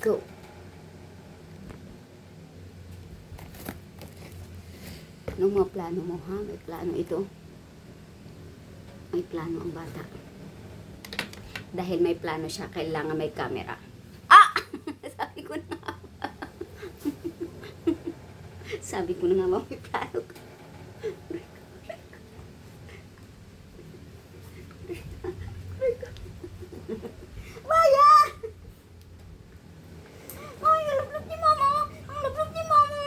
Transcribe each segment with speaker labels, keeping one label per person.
Speaker 1: Go. Anong mga plano mo, ha? May plano ito. May plano ang bata. Dahil may plano siya, kailangan may camera. Ah! Sabi ko na nga. Sabi ko na nga, may plano ka. Maya! Ay, ang lablab ni mama! Ang lablab ni mama!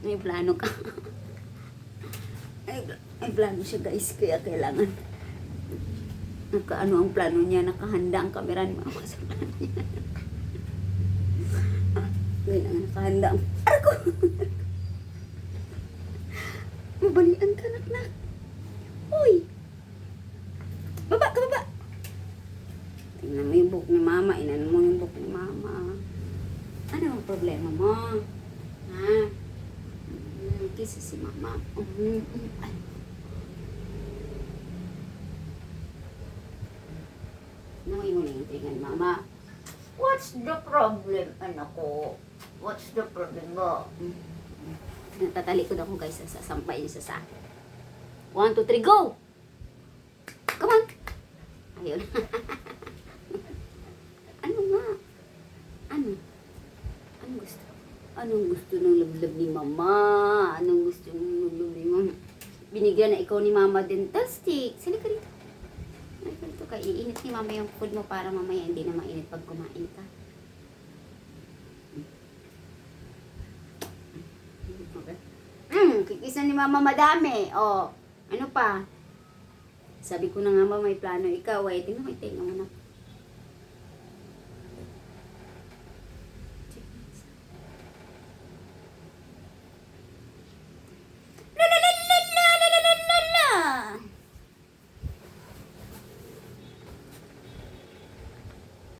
Speaker 1: May plano ka. May plano siya, guys. Kaya kailangan. Ano ang plano niya? Nakahanda ang kamera ni mama sa plano niya. Kailangan nakahanda ang... Arko! Mabalian ka, nak. Uy! Baba ka, baba! Tingnan mo yung buhok ni mama. Inan mo yung buhok ni mama. Ano ang problema mo? Ha? Kisa si mama. Ay. Nangoy mo na yung tingnan, mama. What's the problem, anak ko? What's the problem mo? Natatalikod ako, guys. Sasampay niyo sa akin. 1, 2, 3, go! Come on! Ayun. Ano nga? Ano? Anong gusto? Anong gusto ng lablab ni mama? Anong gusto ng lablab ni mama? Binigyan na ikaw ni mama dental stick. Sali ka rito. Sali ka rito. Kaya iinit ni mama yung food mo para mamaya hindi na mainit pag kumain ka. Okay. Kikisan ni mama madami. O, ano pa? Sabi ko na nga ba may plano ikaw. Tingnan mo, tingnan mo na.